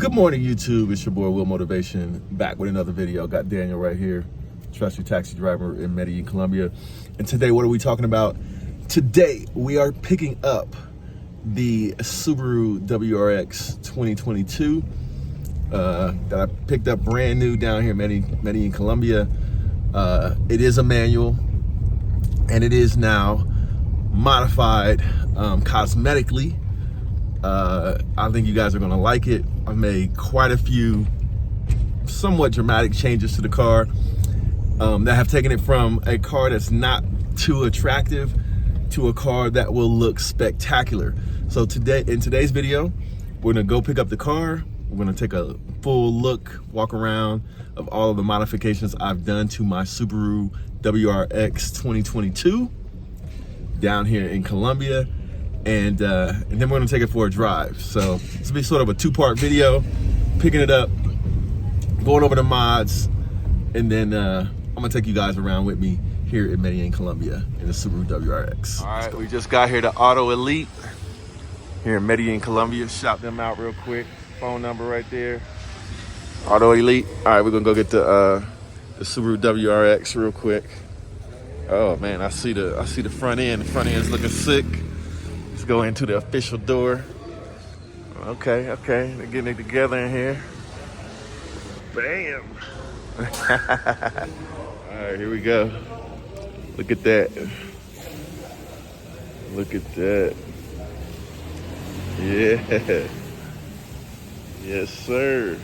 Good morning, YouTube. It's your boy Will Motivation, back with another video. Got Daniel right here, trusty taxi driver in Medellin, Colombia. And today, what are we talking about? Today, we are picking up the Subaru WRX 2022 that I picked up brand new down here in Medellin, Colombia. It is a manual, and it is now modified cosmetically. I think you guys are gonna like it. I've made quite a few somewhat dramatic changes to the car that have taken it from a car that's not too attractive to a car that will look spectacular. So today, in today's video, we're gonna go pick up the car. We're gonna take a full look, walk around of all of the modifications I've done to my Subaru WRX 2022 down here in Colombia. And then we're gonna take it for a drive. So this will be sort of a two-part video, picking it up, going over the mods, and then I'm gonna take you guys around with me here in Medellin, Colombia in the Subaru WRX. All right, we just got here to Auto Elite here in Medellin, Colombia. Shout them out real quick. Phone number right there. Auto Elite. All right, we're gonna go get the Subaru WRX real quick. Oh man, I see the front end. The front end's looking sick. Let's go into the official door. Okay, they're getting it together in here. Bam! All right, here we go. Look at that. Look at that. Yeah. Yes, sir.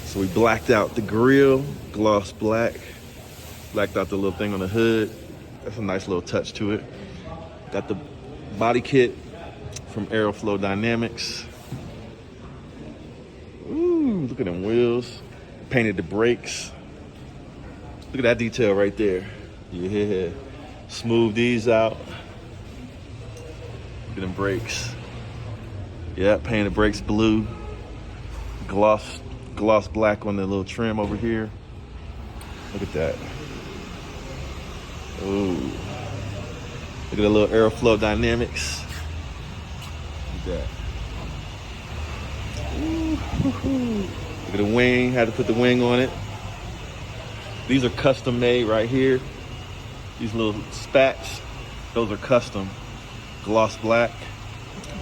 So we blacked out the grille, gloss black. Blacked out the little thing on the hood. That's a nice little touch to it. Got the body kit from Aeroflow Dynamics. Ooh, look at them wheels. Painted the brakes. Look at that detail right there. Yeah. Smooth these out. Look at them brakes. Yeah, painted the brakes blue. Gloss black on the little trim over here. Look at that. Ooh. Look at the little Aeroflow Dynamics. Look at that. Ooh. Look at the wing. Had to put the wing on it. These are custom made right here. These little spats, those are custom. Gloss black.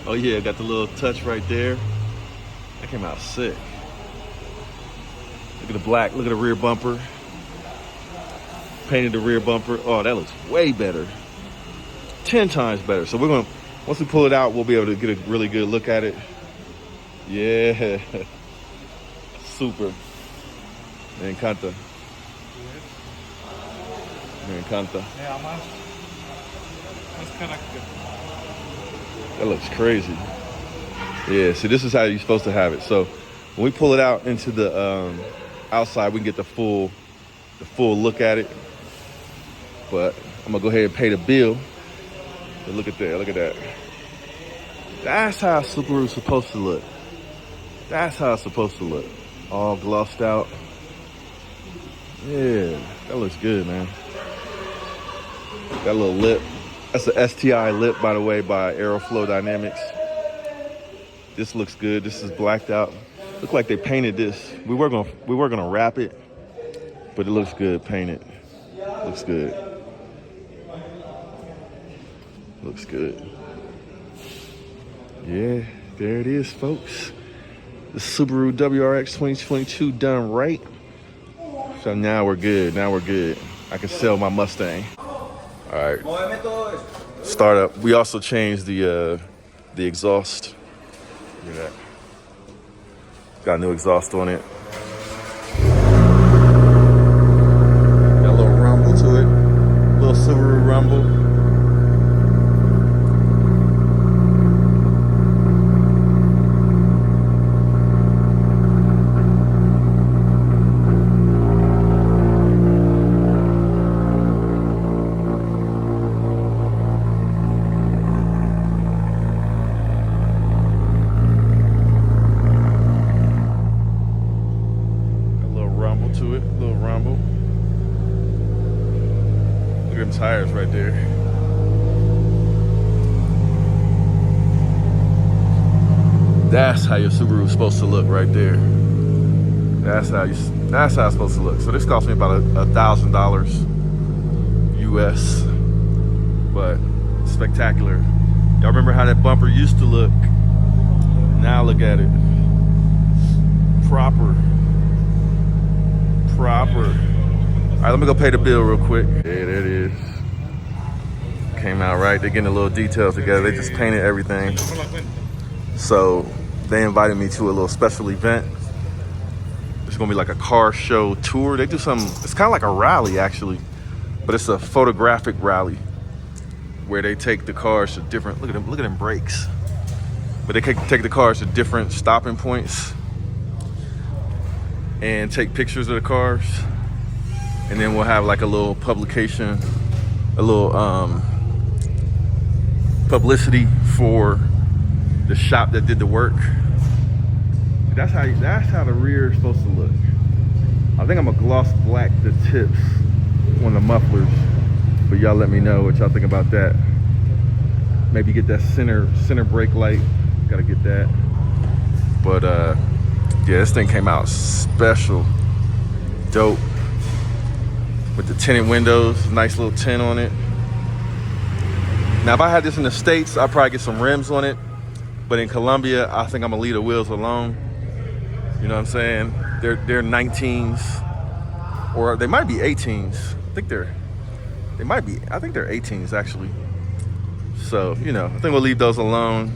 Oh yeah, got the little touch right there. That came out sick. Look at the black. Look at the rear bumper. Painted the rear bumper. Oh, that looks way better. 10 times better. So we're gonna, once we pull it out, we'll be able to get a really good look at it. Yeah. Super. Me encanta. Me encanta. That looks crazy. Yeah, see, this is how you're supposed to have it. So when we pull it out into the outside, we can get the full look at it. But I'm gonna go ahead and pay the bill. But look at that, look at that. That's how Subaru's supposed to look. That's how it's supposed to look. All glossed out. Yeah, that looks good, man. Got a little lip. That's the STI lip, by the way, by Aeroflow Dynamics. This looks good. This is blacked out. Look like they painted this. We were gonna wrap it, but it looks good painted. Looks good. Looks good. Yeah, there it is, folks. The Subaru WRX 2022 done right. So now we're good. Now we're good. I can sell my Mustang. All right. Start up. We also changed the exhaust. Look at that. Got a new exhaust on it. Got a little rumble to it. A little Subaru rumble. Look at them tires right there. That's how your Subaru is supposed to look right there. That's how it's supposed to look. So this cost me about $1,000 US, but spectacular. Y'all remember how that bumper used to look? Now look at it. Proper. All right, let me go pay the bill real quick. Yeah, there it is. Came out right. They're getting the little details together. They just painted everything. So they invited me to a little special event. It's gonna be like a car show tour. They do some, it's kind of like a rally actually, but it's a photographic rally where they take the cars to different, look at them brakes. But they take the cars to different stopping points and take pictures of the cars. And then we'll have like a little publication, a little publicity for the shop that did the work. That's how the rear is supposed to look. I think I'm gonna gloss black the tips on the mufflers, but y'all let me know what y'all think about that. Maybe get that center brake light. Gotta get that. But yeah, this thing came out special, dope, with the tinted windows, nice little tint on it. Now, if I had this in the States, I'd probably get some rims on it. But in Colombia, I think I'm gonna leave the wheels alone. You know what I'm saying? They're 19s, or they might be 18s. I think they're 18s actually. So, you know, I think we'll leave those alone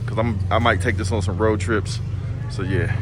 because I might take this on some road trips. So yeah.